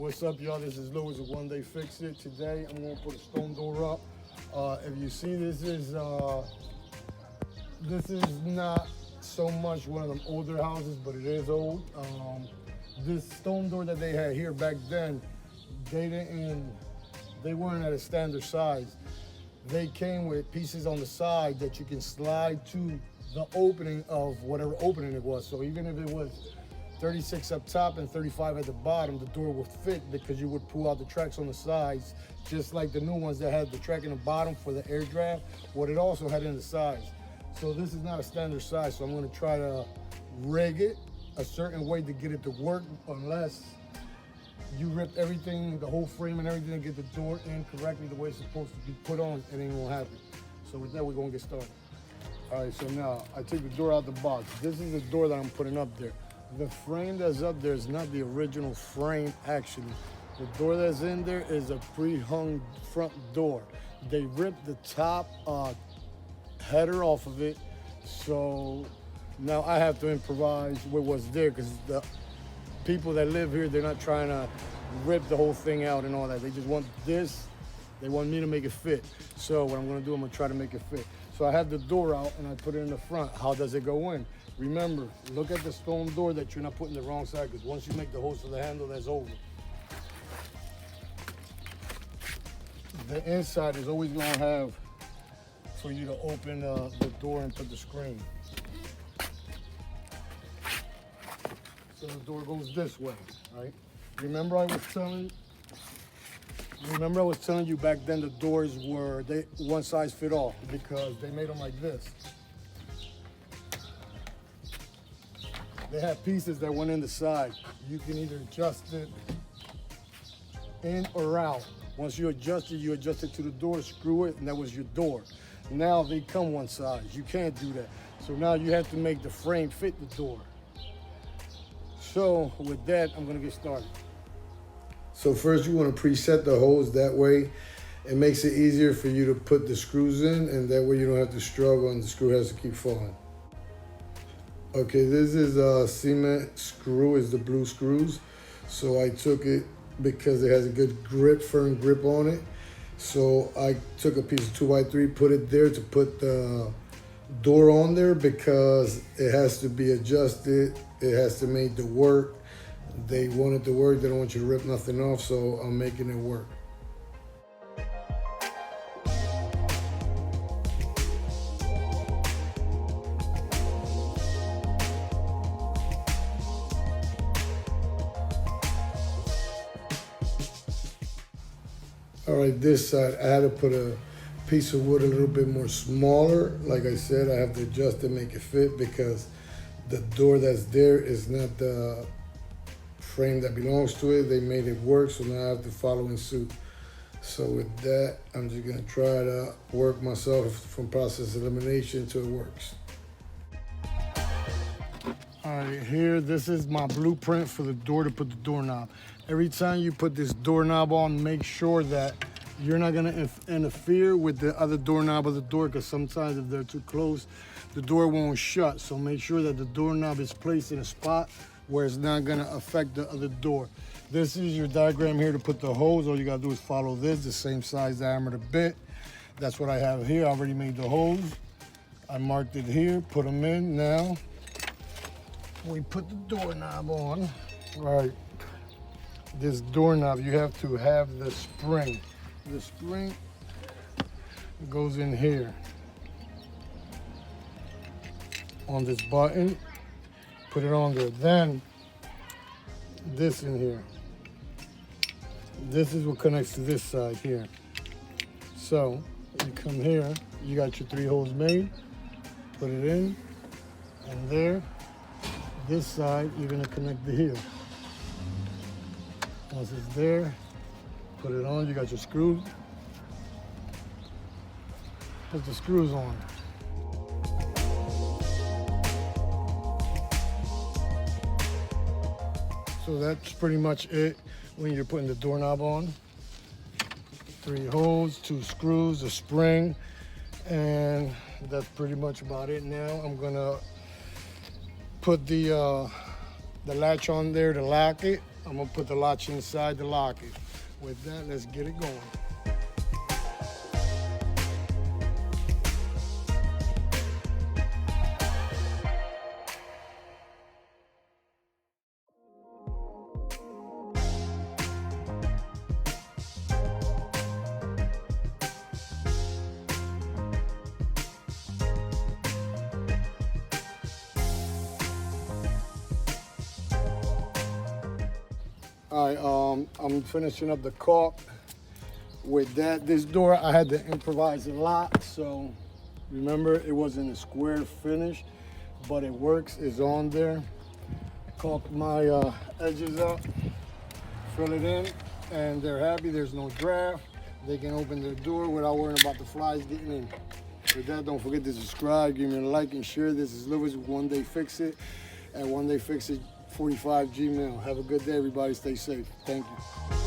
What's up, y'all? This is Louis with One Day Fix It. Today, I'm gonna put a stone door up. If you see, this is not so much one of them older houses, but it is old. This stone door that they had here back then, they weren't at a standard size. They came with pieces on the side that you can slide to the opening of whatever opening it was. So even if it was 36 up top and 35 at the bottom, the door would fit because you would pull out the tracks on the sides, just like the new ones that had the track in the bottom for the air draft, what it also had in the sides. So this is not a standard size, so I'm gonna try to rig it a certain way to get it to work, unless you rip everything, the whole frame and everything, and get the door in correctly the way it's supposed to be put on, it ain't gonna happen. So with that, we're gonna get started. All right, so now I take the door out the box. This is the door that I'm putting up there. The frame that's up there is not the original frame, actually. The door that's in there is a pre-hung front door. They ripped the top header off of it, so now I have to improvise with what's there, because the people that live here, they're not trying to rip the whole thing out and all that. They just want this, they want me to make it fit. So what I'm gonna do, I'm gonna try to make it fit. So I have the door out and I put it in the front. How does it go in? Remember, look at the stone door that you're not putting the wrong side, because once you make the holes for the handle, that's over. The inside is always gonna have for you to open the door and put the screen. So the door goes this way, right? Remember I was telling you back then the doors were, one size fit all, because they made them like this. They have pieces that went in the side. You can either adjust it in or out. Once you adjust it to the door, screw it, and that was your door. Now they come one size. You can't do that. So now you have to make the frame fit the door. So with that, I'm gonna get started. So first you wanna preset the holes, that way it makes it easier for you to put the screws in, and that way you don't have to struggle and the screw has to keep falling. Okay, this is a cement screw, is the blue screws. So I took it because it has a good grip, firm grip on it. So I took a piece of 2x3, put it there to put the door on there, because it has to be adjusted. It has to make the work. They want it to work. They don't want you to rip nothing off, so I'm making it work. All right, this side, I had to put a piece of wood a little bit more smaller. Like I said, I have to adjust it, make it fit, because the door that's there is not the frame that belongs to it. They made it work, so now I have to follow in suit. So with that, I'm just gonna try to work myself from process elimination till it works. All right, here, this is my blueprint for the door to put the doorknob. Every time you put this doorknob on, make sure that you're not gonna interfere with the other doorknob of the door, because sometimes if they're too close, the door won't shut. So make sure that the doorknob is placed in a spot where it's not gonna affect the other door. This is your diagram here to put the holes. All you gotta do is follow this, the same size diameter bit. That's what I have here. I already made the holes. I marked it here, put them in. Now, we put the doorknob on. All right, this doorknob, you have to have the spring. The spring goes in here on this button. Put it on there. Then this in here. This is what connects to this side here. So you come here, you got your 3 holes made, put it in, and there. This side, you're gonna connect to here. Once it's there, put it on, you got your screws. Put the screws on. So that's pretty much it when you're putting the doorknob on. 3 holes, 2 screws, a spring, and that's pretty much about it. Now I'm gonna put the latch on there to lock it, I'm gonna put the latch inside to lock it. With that, let's get it going. All right, I'm finishing up the caulk. With that, this door, I had to improvise a lot. So remember, it wasn't a square finish, but it works, it's on there. Caulk my edges up, fill it in, and they're happy. There's no draft. They can open their door without worrying about the flies getting in. With that, don't forget to subscribe, give me a like, and share. This is Lewis with One Day Fix It, and One Day Fix It 45 Gmail. Have a good day, everybody. Stay safe. Thank you.